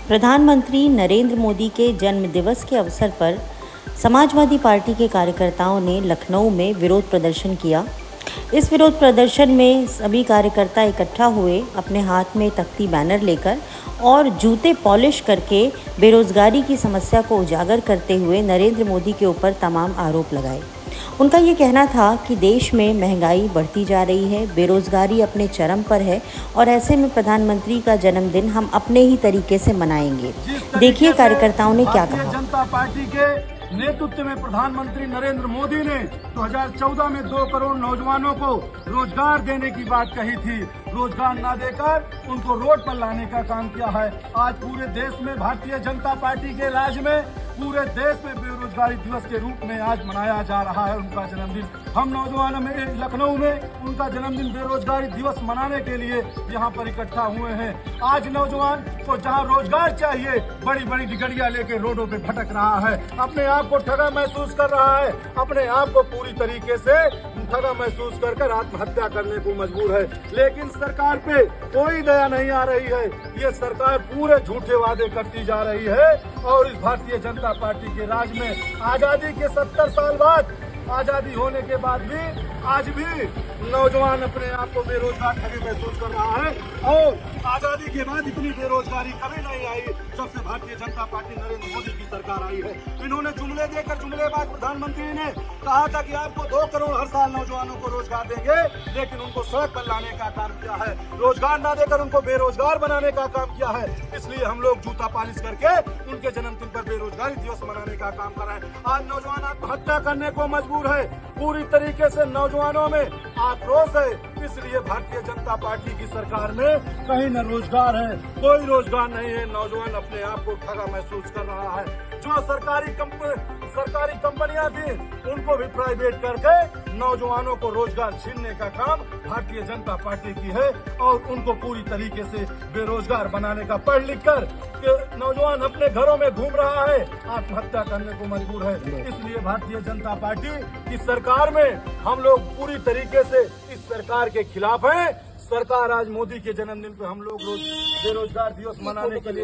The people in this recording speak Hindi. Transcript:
प्रधानमंत्री नरेंद्र मोदी के जन्म दिवस के अवसर पर समाजवादी पार्टी के कार्यकर्ताओं ने लखनऊ में विरोध प्रदर्शन किया। इस विरोध प्रदर्शन में सभी कार्यकर्ता इकट्ठा हुए, अपने हाथ में तख्ती बैनर लेकर और जूते पॉलिश करके बेरोजगारी की समस्या को उजागर करते हुए नरेंद्र मोदी के ऊपर तमाम आरोप लगाए। उनका ये कहना था कि देश में महंगाई बढ़ती जा रही है, बेरोजगारी अपने चरम पर है और ऐसे में प्रधानमंत्री का जन्मदिन हम अपने ही तरीके से मनाएंगे। देखिए कार्यकर्ताओं ने क्या कहा। जनता पार्टी के नेतृत्व में प्रधानमंत्री नरेंद्र मोदी ने 2014 में 2 करोड़ नौजवानों को रोजगार देने की बात कही थी। रोजगार न देकर उनको रोड पर लाने का काम किया है। आज पूरे देश में भारतीय जनता पार्टी के राज में पूरे देश में बेरोजगारी दिवस के रूप में आज मनाया जा रहा है उनका जन्मदिन। हम नौजवानों में लखनऊ में उनका जन्मदिन बेरोजगारी दिवस मनाने के लिए यहाँ पर इकट्ठा हुए हैं। आज नौजवान को जहाँ रोजगार चाहिए बड़ी बड़ी डिग्रियां लेके रोडों पे भटक रहा है, अपने आप को ठगा महसूस कर रहा है, अपने आप को पूरी तरीके से ठगा महसूस कर आत्महत्या करने को मजबूर है। लेकिन सरकार पे कोई दया नहीं आ रही है। ये सरकार पूरे झूठे वादे करती जा रही है और इस भारतीय जनता पार्टी के राज में आजादी के 70 साल बाद, आजादी होने के बाद भी आज भी नौजवान अपने आप को बेरोजगार ठगे महसूस कर रहा है। और आजादी के बाद इतनी बेरोजगारी कभी नहीं आई जब से भारतीय जनता पार्टी नरेंद्र मोदी की सरकार आई है। इन्होंने जुमले देकर जुमलेबाज प्रधानमंत्री ने कहा था कि आपको 2 करोड़ हर साल नौजवानों को रोजगार देंगे, लेकिन उनको सड़क पर लाने का काम किया है। रोजगार न देकर उनको बेरोजगार बनाने का काम किया है। इसलिए हम लोग जूता पालिश करके उनके जन्मदिन पर बेरोजगारी दिवस मनाने का काम कर रहे हैं। आज नौजवान आत्महत्या करने को मजबूर है। पूरी तरीके से नौजवानों में आक्रोश है। इसलिए भारतीय जनता पार्टी की सरकार में कहीं न रोजगार है, कोई रोजगार नहीं है। नौजवान अपने आप को ठगा महसूस कर रहा है। जो सरकारी कंपनियां थी उनको भी प्राइवेट करके नौजवानों को रोजगार छीनने का काम भारतीय जनता पार्टी की है और उनको पूरी तरीके से बेरोजगार बनाने का पढ़ लिख कर नौजवान अपने घरों में घूम रहा है, आत्महत्या करने को मजबूर है। इसलिए भारतीय जनता पार्टी की सरकार में हम लोग पूरी तरीके से इस सरकार के खिलाफ हैं। सरकार आज मोदी के जन्मदिन पे हम लोग बेरोजगार दिवस मनाने के लिए